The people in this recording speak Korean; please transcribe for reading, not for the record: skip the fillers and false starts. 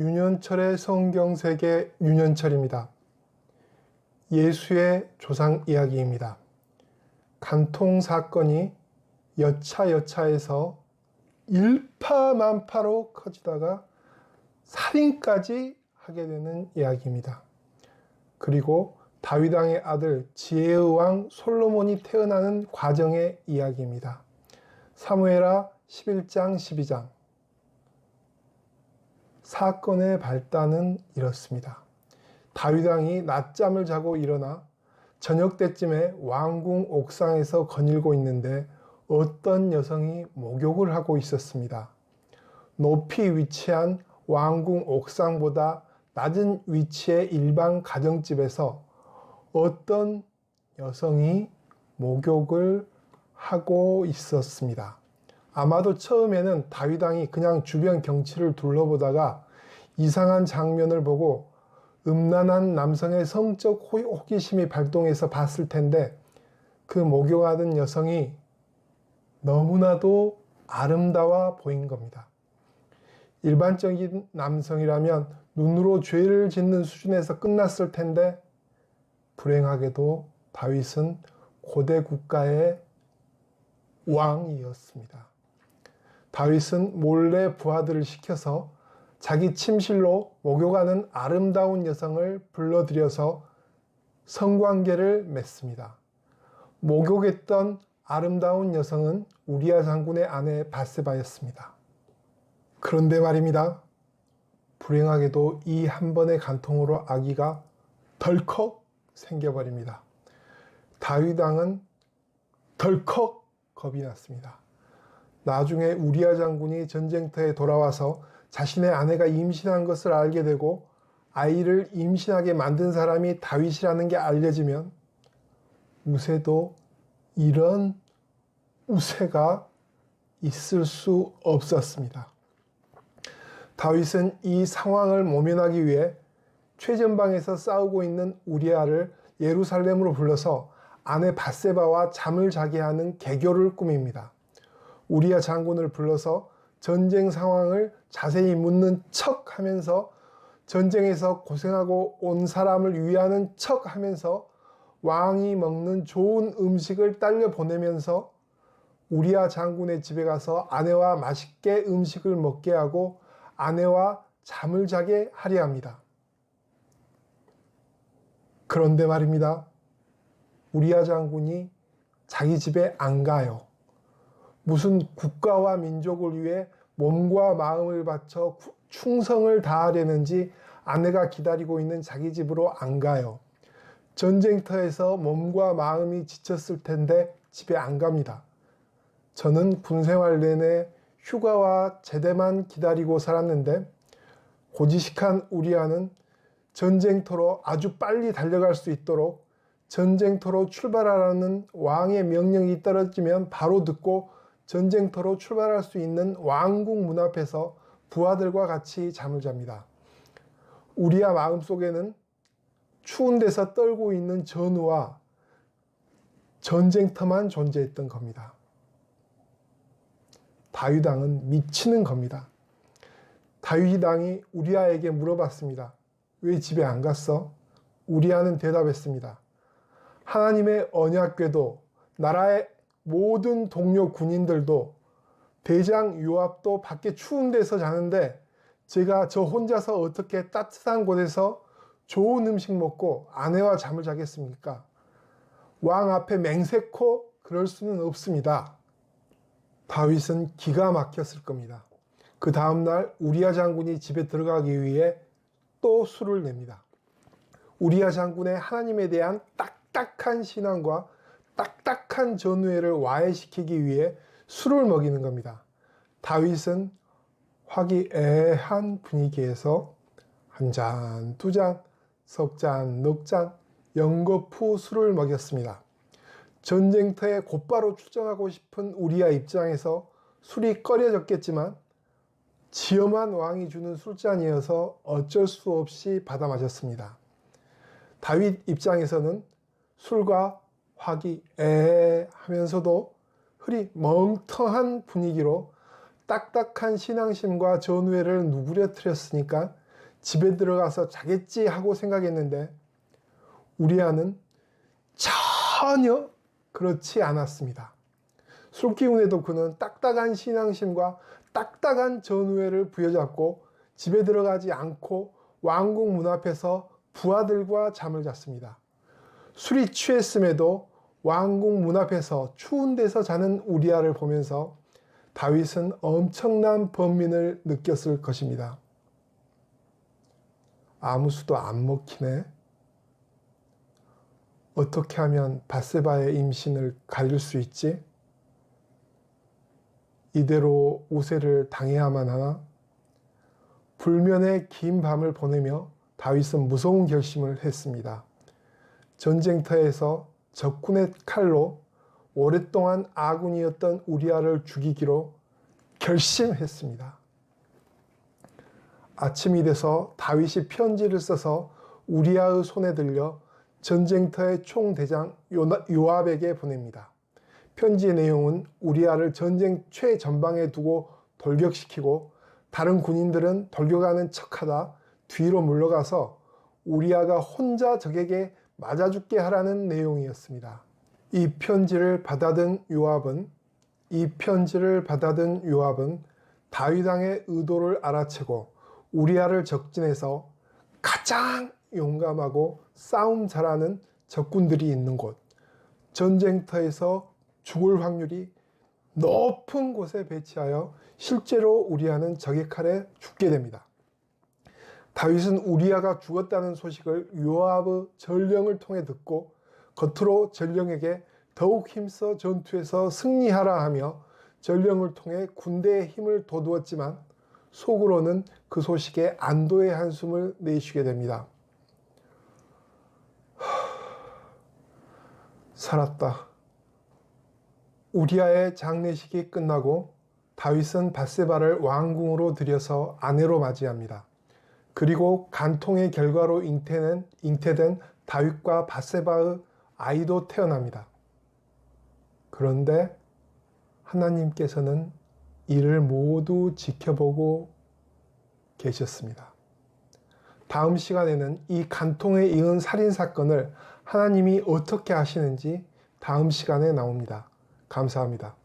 윤현철의 성경세계 윤현철입니다. 예수의 조상 이야기입니다. 간통 사건이 여차여차해서 일파만파로 커지다가 살인까지 하게 되는 이야기입니다. 그리고 다윗 왕의 아들 지혜의 왕 솔로몬이 태어나는 과정의 이야기입니다. 사무엘하 11장 12장. 사건의 발단은 이렇습니다. 다윗 왕이 낮잠을 자고 일어나 저녁 때쯤에 왕궁 옥상에서 거닐고 있는데 어떤 여성이 목욕을 하고 있었습니다. 높이 위치한 왕궁 옥상보다 낮은 위치의 일반 가정집에서 어떤 여성이 목욕을 하고 있었습니다. 아마도 처음에는 다윗 왕이 그냥 주변 경치를 둘러보다가 이상한 장면을 보고 음란한 남성의 성적 호기심이 발동해서 봤을 텐데 그 목욕하던 여성이 너무나도 아름다워 보인 겁니다. 일반적인 남성이라면 눈으로 죄를 짓는 수준에서 끝났을 텐데 불행하게도 다윗은 고대 국가의 왕이었습니다. 다윗은 몰래 부하들을 시켜서 자기 침실로 목욕하는 아름다운 여성을 불러들여서 성관계를 맺습니다. 목욕했던 아름다운 여성은 우리아 장군의 아내 밧세바였습니다. 그런데 말입니다. 불행하게도 이 한 번의 간통으로 아기가 덜컥 생겨버립니다. 다윗 왕은 덜컥 겁이 났습니다. 나중에 우리아 장군이 전쟁터에 돌아와서 자신의 아내가 임신한 것을 알게 되고 아이를 임신하게 만든 사람이 다윗이라는 게 알려지면 우세도 이런 우세가 있을 수 없었습니다. 다윗은 이 상황을 모면하기 위해 최전방에서 싸우고 있는 우리아를 예루살렘으로 불러서 아내 밧세바와 잠을 자게 하는 계교를 꾸밉니다. 우리아 장군을 불러서 전쟁 상황을 자세히 묻는 척 하면서 전쟁에서 고생하고 온 사람을 위하는 척 하면서 왕이 먹는 좋은 음식을 딸려 보내면서 우리아 장군의 집에 가서 아내와 맛있게 음식을 먹게 하고 아내와 잠을 자게 하려 합니다. 그런데 말입니다. 우리아 장군이 자기 집에 안 가요. 무슨 국가와 민족을 위해 몸과 마음을 바쳐 충성을 다하려는지 아내가 기다리고 있는 자기 집으로 안 가요. 전쟁터에서 몸과 마음이 지쳤을 텐데 집에 안 갑니다. 저는 군생활 내내 휴가와 제대만 기다리고 살았는데 고지식한 우리아는 전쟁터로 아주 빨리 달려갈 수 있도록 전쟁터로 출발하라는 왕의 명령이 떨어지면 바로 듣고 전쟁터로 출발할 수 있는 왕궁 문 앞에서 부하들과 같이 잠을 잡니다. 우리아 마음속에는 추운 데서 떨고 있는 전우와 전쟁터만 존재했던 겁니다. 다윗 왕은 미치는 겁니다. 다윗 왕이 우리아에게 물어봤습니다. 왜 집에 안 갔어? 우리아는 대답했습니다. 하나님의 언약궤도 나라의 모든 동료 군인들도 대장 요압도 밖에 추운 데서 자는데 제가 저 혼자서 어떻게 따뜻한 곳에서 좋은 음식 먹고 아내와 잠을 자겠습니까? 왕 앞에 맹세코 그럴 수는 없습니다. 다윗은 기가 막혔을 겁니다. 그 다음날 우리아 장군이 집에 들어가기 위해 또 술을 냅니다. 우리아 장군의 하나님에 대한 딱딱한 신앙과 딱딱한 전우회를 와해시키기 위해 술을 먹이는 겁니다. 다윗은 화기애애한 분위기에서 한 잔, 두 잔, 석 잔, 넉 잔 연거푸 술을 먹였습니다. 전쟁터에 곧바로 출정하고 싶은 우리아 입장에서 술이 꺼려졌겠지만 지엄한 왕이 주는 술잔이어서 어쩔 수 없이 받아 마셨습니다. 다윗 입장에서는 술과 화기애애하면서도 흐리 멍텅한 분위기로 딱딱한 신앙심과 전우회를 누그러뜨렸으니까 집에 들어가서 자겠지 하고 생각했는데 우리아는 전혀 그렇지 않았습니다. 술기운에도 그는 딱딱한 신앙심과 딱딱한 전우회를 부여잡고 집에 들어가지 않고 왕궁 문 앞에서 부하들과 잠을 잤습니다. 술이 취했음에도 왕궁 문 앞에서 추운 데서 자는 우리아를 보면서 다윗은 엄청난 번민을 느꼈을 것입니다. 아무 수도 안 먹히네. 어떻게 하면 밧세바의 임신을 가릴 수 있지? 이대로 우세를 당해야만 하나? 불면의 긴 밤을 보내며 다윗은 무서운 결심을 했습니다. 전쟁터에서 적군의 칼로 오랫동안 아군이었던 우리아를 죽이기로 결심했습니다. 아침이 돼서 다윗이 편지를 써서 우리아의 손에 들려 전쟁터의 총대장 요압에게 보냅니다. 편지의 내용은 우리아를 전쟁 최전방에 두고 돌격시키고 다른 군인들은 돌격하는 척하다 뒤로 물러가서 우리아가 혼자 적에게 맞아 죽게 하라는 내용이었습니다. 이 편지를 받아든 요압은 다윗 왕의 의도를 알아채고 우리아를 적진해서 가장 용감하고 싸움 잘하는 적군들이 있는 곳, 전쟁터에서 죽을 확률이 높은 곳에 배치하여 실제로 우리아는 적의 칼에 죽게 됩니다. 다윗은 우리아가 죽었다는 소식을 요압의 전령을 통해 듣고 겉으로 전령에게 더욱 힘써 전투에서 승리하라 하며 전령을 통해 군대의 힘을 돋우었지만 속으로는 그 소식에 안도의 한숨을 내쉬게 됩니다. 살았다. 우리아의 장례식이 끝나고 다윗은 밧세바를 왕궁으로 들여서 아내로 맞이합니다. 그리고 간통의 결과로 잉태된 다윗과 밧세바의 아이도 태어납니다. 그런데 하나님께서는 이를 모두 지켜보고 계셨습니다. 다음 시간에는 이 간통에 이은 살인사건을 하나님이 어떻게 하시는지 다음 시간에 나옵니다. 감사합니다.